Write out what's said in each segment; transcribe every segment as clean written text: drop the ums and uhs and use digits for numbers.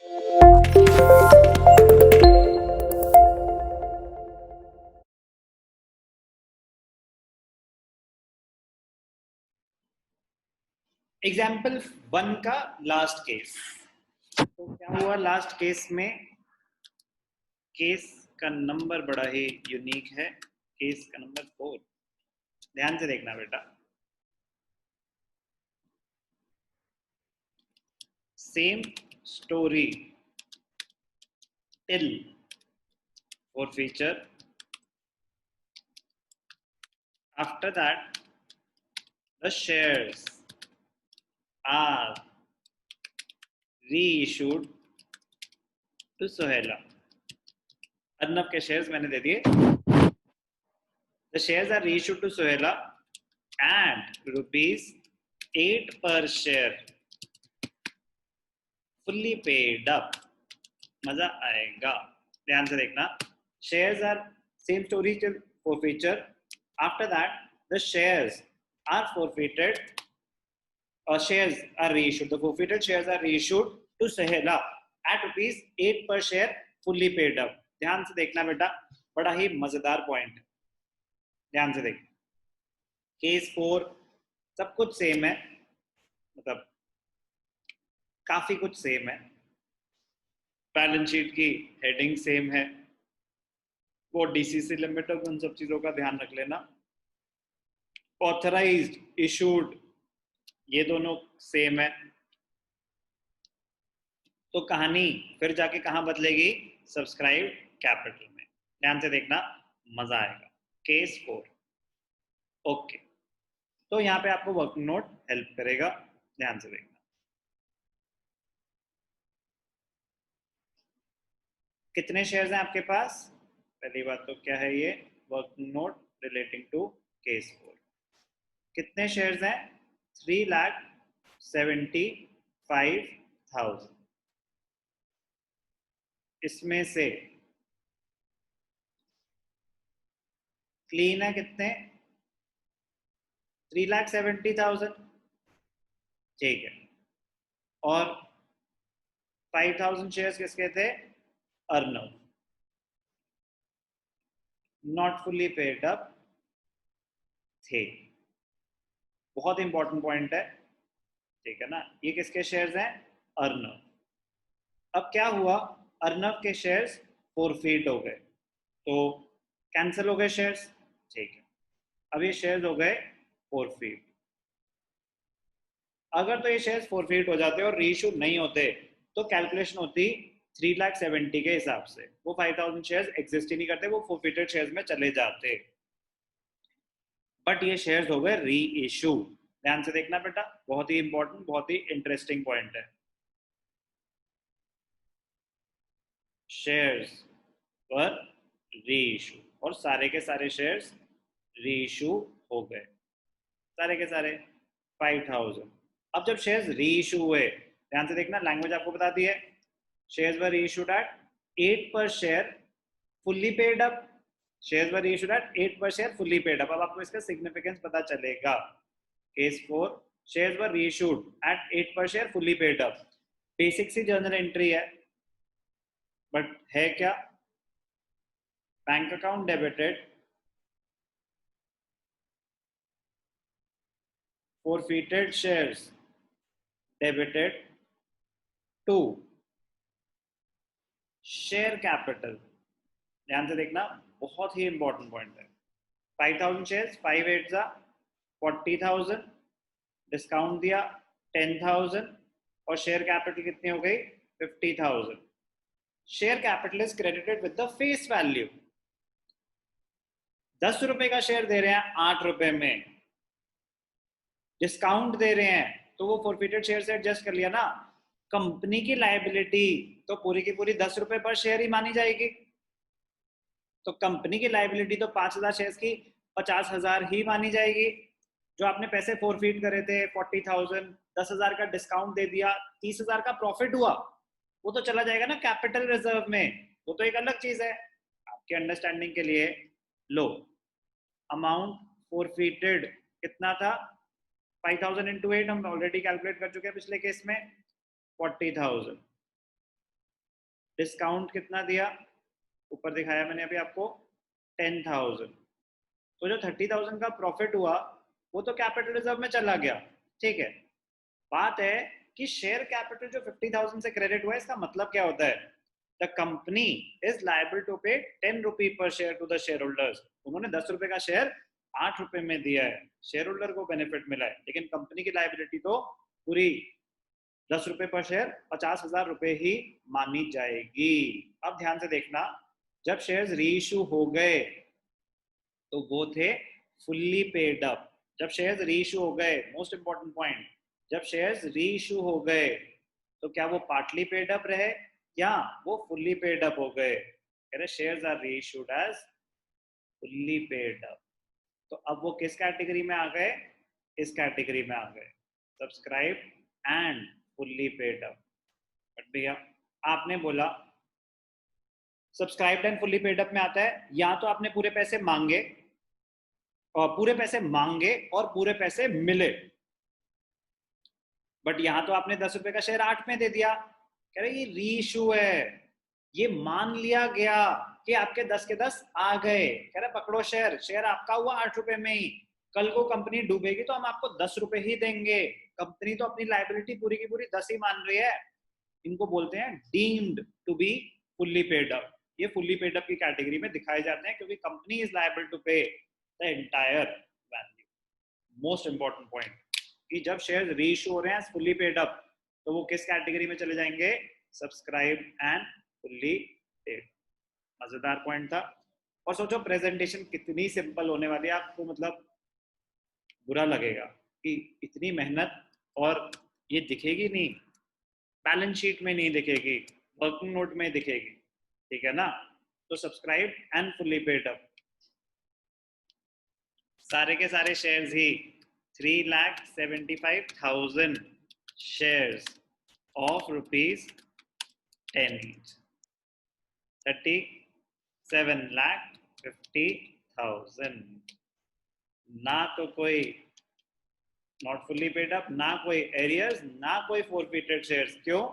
Example 1 का last case. तो क्या हुआ लास्ट केस में? केस का नंबर बड़ा ही यूनिक है, केस का नंबर 4। ध्यान से देखना बेटा। Same story till forfeiture. After that, the shares are reissued to Sohela. Arnab के शेयर्स मैंने दे दिए। The shares are reissued to Sohela and ₹8 per share fully paid up. मजा आएगा। ध्यान से देखना। Shares are same story till forfeiture. After that, the shares are forfeited. Shares are reissued. The forfeited shares are reissued to Sohela at ₹8 per share fully paid up. ध्यान से देखना बेटा, बड़ा ही मजेदार पॉइंट। ध्यान से देखना। केस 4 सब कुछ सेम है, मतलब काफी कुछ सेम है। बैलेंस शीट की हेडिंग सेम है, वो डीसीसी लिमिटेड, उन सब चीजों का ध्यान रख लेना। ऑथराइज्ड, इशूड, ये दोनों सेम है। तो कहानी फिर जाके कहां बदलेगी? सब्सक्राइब कैपिटल में। ध्यान से देखना, मजा आएगा। केस 4। ओके, तो यहाँ पे आपको वर्क नोट हेल्प करेगा। ध्यान से देखना। कितने शेयर्स हैं आपके पास? पहली बात तो क्या है ये? Work note relating to case 4। कितने शेयर्स हैं? 3,75,000। इसमें से क्लीन है कितने? 3,70,000। ठीक है। और 5,000 शेयर्स किसके थे? Arnav, not fully paid up थे। बहुत इंपॉर्टेंट पॉइंट है, ठीक है ना। ये किसके शेयर्स हैं? अर्नव। अब क्या हुआ? अर्नव के शेयर्स फोरफीट हो गए, तो कैंसिल हो गए शेयर्स, ठीक है। अब ये शेयर्स हो गए फोरफीट। अगर तो ये शेयर्स फोरफीट हो जाते और रीइश्यू नहीं होते तो कैलकुलेशन होती 3,70,000 के हिसाब से। वो 5,000 शेयर्स एग्जिस्ट ही नहीं करते, वो फोरफिटेड शेयर्स में चले जाते। बट ये शेयर्स हो गए री इशू। ध्यान से देखना बेटा, बहुत ही इंपॉर्टेंट, बहुत ही इंटरेस्टिंग पॉइंट है। शेयर्स पर री इशू, और सारे के सारे शेयर्स री इशू हो गए, सारे के सारे 5,000। अब जब शेयर्स री इशू हुए, ध्यान से देखना, लैंग्वेज आपको बता दी है। Shares were reissued at 8 per share fully paid up. Shares were reissued at 8 per share fully paid up. अब आपको इसका सिग्निफिकेंस पता चलेगा। Case 4, shares were reissued at 8 per share fully paid up. Basic सी journal entry है, but है क्या? Bank account debited, forfeited shares debited to share capital। ध्यान से देखना, बहुत ही इंपॉर्टेंट पॉइंट है। 5,000 शेयर्स, 5 8 जा 40,000, डिस्काउंट दिया 10,000, और शेयर कैपिटल कितनी हो गई? 50,000। Share capital is credited with the face value. 10 रुपए का शेयर दे रहे हैं 8 रुपए में, डिस्काउंट दे रहे हैं, तो वो फॉरफिटेड शेयर से एडजस्ट कर लिया ना। कंपनी की लायबिलिटी तो पूरी की पूरी 10 रुपए पर शेयर ही मानी जाएगी। तो कंपनी की लायबिलिटी तो 5,000 शेयर की 50,000 ही मानी जाएगी। जो आपने पैसे फॉरफिट करे थे 40,000, 10,000 का डिस्काउंट दे दिया, 30,000 का प्रॉफिट हुआ, वो तो चला जाएगा ना कैपिटल रिजर्व में। वो तो एक अलग चीज है। आपके अंडरस्टैंडिंग के लिए लो, अमाउंट फॉरफिटेड कितना था? 5,000 इंटू 8 हम ऑलरेडी कैलकुलेट कर चुके हैं पिछले केस में, 40,000। डिस्काउंट कितना दिया, ऊपर दिखाया मैंने अभी आपको 10,000। तो जो 30,000 का प्रॉफिट हुआ वो तो कैपिटल रिजर्व में चला गया, ठीक है। बात है कि शेयर कैपिटल जो 50,000 से क्रेडिट हुआ है, इसका मतलब क्या होता है? The company is liable to pay 10 rupee per share to the shareholders. उन्होंने 10 रुपए का शेयर 8 रुपए में दिया है, शेयर होल्डर को बेनिफिट मिला है, लेकिन कंपनी की लायबिलिटी तो पूरी 10 रुपए पर शेयर 50,000 रुपए ही मानी जाएगी। अब ध्यान से देखना, जब शेयर्स रीइश्यू हो गए तो वो थे फुल्ली पेड अप। जब शेयर्स रीइश्यू हो गए, मोस्ट इंपॉर्टेंट पॉइंट, जब शेयर्स रीइश्यू हो गए तो क्या वो पार्टली पेड अप रहे या वो फुल्ली पेड अप हो गए? कह रहे shares are reissued as fully paid up. तो अब वो किस कैटेगरी में आ गए? इस कैटेगरी में आ गए, subscribe and fully paid up. But भैया आपने बोला subscribed and fully paid up में आता है या तो आपने पूरे पैसे मांगे और पूरे पैसे मिले, बट यहां तो आपने 10 रुपए का शेयर 8 में दे दिया। कह रहे ये रीइश्यू है, ये मान लिया गया कि आपके 10 के 10 आ गए। कह रहे पकड़ो शेयर, शेयर आपका हुआ 8 रुपए में ही, कल को कंपनी डूबेगी तो हम आपको 10 रुपए ही देंगे। कंपनी तो अपनी लायबिलिटी पूरी की पूरी 10 ही मान रही है। इनको बोलते हैं deemed to be fully paid up. ये फुल्ली पेड अप की कैटेगरी में दिखाए जाते हैं क्योंकि company is liable to pay the entire value. Most important point कि जब शेयर रीइश्यू हो रहे हैं फुल्ली पेड अप तो वो किस कैटेगरी में चले जाएंगे? Subscribe and fully paid. मजेदार पॉइंट था। और सोचो प्रेजेंटेशन कितनी सिंपल होने वाली है, आपको मतलब बुरा लगेगा कि इतनी मेहनत और ये दिखेगी नहीं, बैलेंस शीट में नहीं दिखेगी, वर्किंग नोट में दिखेगी, ठीक है ना। तो subscribe and fully paid up, सारे के सारे shares he 3,75,000 shares of ₹10 each, 37,50,000। ना तो कोई नॉट फुल्ली पेड अप, ना कोई एरियर्स, ना कोई फोरफिटेड शेयर्स। क्यों?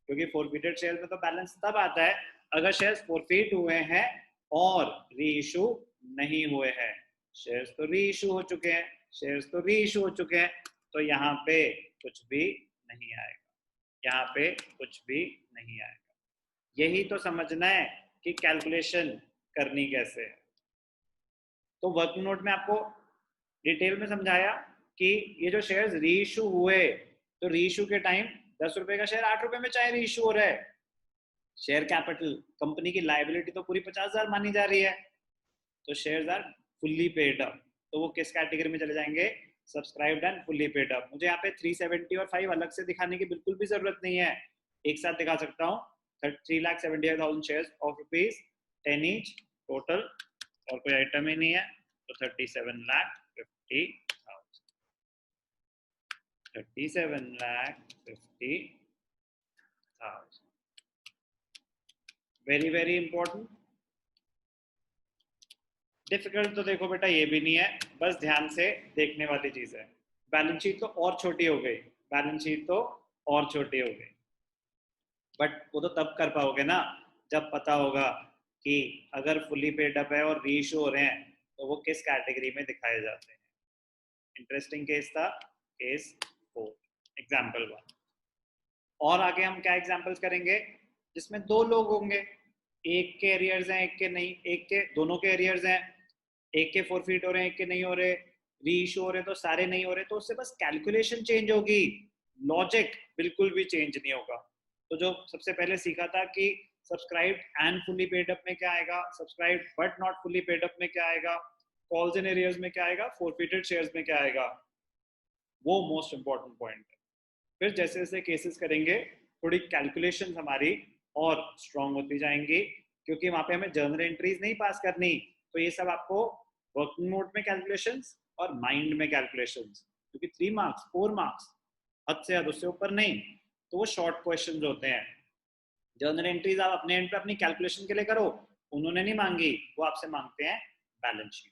क्योंकि फोरफिटेड शेयर्स में तो बैलेंस तब आता है अगर शेयर्स फोरफिट हुए हैं और रीइश्यू नहीं हुए हैं। शेयर्स तो रीइश्यू हो चुके हैं, शेयर्स तो रीइश्यू हो चुके हैं, तो यहाँ पे कुछ भी नहीं आएगा, यहाँ पे कुछ भी नहीं आएगा। यही तो समझना है कि कैलकुलेशन करनी कैसे है। तो वर्किंग नोट में आपको डिटेल में समझाया कि ये जो शेयर्स रीइश्यू हुए, तो रीइश्यू के टाइम 10 रुपए का शेयर 8 रुपए में चाहे रीइश्यू हो रहा है, शेयर कैपिटल कंपनी की लायबिलिटी तो पूरी 50,000 मानी जा रही है, तो shares are fully paid up. तो वो किस कैटेगरी में चले जाएंगे? Subscribed and fully paid up. मुझे यहाँ पे 370 और 5 अलग से दिखाने की बिल्कुल भी जरूरत नहीं है, एक साथ दिखा सकता हूँ। 3,75,000 शेयर्स ऑफ ₹10 ईच टोटल, और कोई आइटम ही नहीं है, तो 37,50,000। 37,50,000। Very very important. डिफिकल्ट तो देखो बेटा ये भी नहीं है, बस ध्यान से देखने वाली चीज है। बैलेंस शीट तो और छोटी हो गई, बैलेंस शीट तो और छोटी हो गई, बट वो तो तब कर पाओगे ना जब पता होगा कि अगर फुल्ली पेड अप है और रीइश्यू हो रहे हैं तो वो किस कैटेगरी में दिखाए जाते हैं। इंटरेस्टिंग केस था, केस 4, एग्जाम्पल 1। और आगे हम क्या एग्जाम्पल्स करेंगे जिसमें दो लोग होंगे, एक के एरियर्स हैं एक के नहीं, एक के दोनों के एरियर्स हैं, एक के फोरफिट हो रहे हैं एक के नहीं हो रहे, रीइश्यू हो रहे तो सारे नहीं हो रहे, तो उससे बस कैलकुलेशन चेंज होगी, लॉजिक बिल्कुल भी चेंज नहीं होगा। तो जो सबसे पहले सीखा था कि subscribe and fully paid up में क्या आएगा, subscribe but not fully paid up में क्या आएगा, कॉल्स एंड एरियर्स में क्या आएगा, फोरफिटेड शेयर्स में क्या आएगा, वो मोस्ट इंपॉर्टेंट पॉइंट है। फिर जैसे जैसे केसेस करेंगे थोड़ी कैलकुलेशन हमारी और स्ट्रांग होती जाएंगी, क्योंकि वहां पे हमें जर्नल एंट्रीज नहीं पास करनी, तो ये सब आपको वर्किंग नोट में कैलकुलेशंस और माइंड में कैलकुलेशंस, क्योंकि 3 मार्क्स 4 मार्क्स हद से हद, उससे ऊपर नहीं, तो वो शॉर्ट क्वेश्चंस होते हैं। जर्नल एंट्रीज आप अपने एंड पे अपनी कैलकुलेशन के लिए करो, उन्होंने नहीं मांगी, वो आपसे मांगते हैं बैलेंस शीट,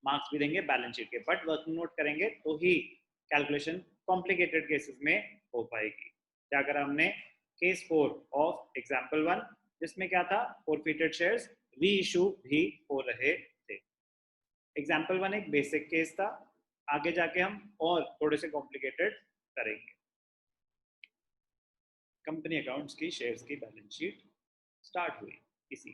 मार्क्स भी देंगे बैलेंस शीट के, बट वर्किंग नोट करेंगे तो ही कैलकुलेशन कॉम्प्लिकेटेड केसेस में हो पाएगी। क्या करा हमने? केस 4 ऑफ एग्जाम्पल 1, जिसमें क्या था, फॉरफिटेड शेयर्स री इशू भी हो रहे थे। एग्जाम्पल 1 एक बेसिक केस था, आगे जाके हम और थोड़े से कॉम्प्लिकेटेड करेंगे। कंपनी अकाउंट्स की शेयर्स की बैलेंस शीट स्टार्ट हुई इसी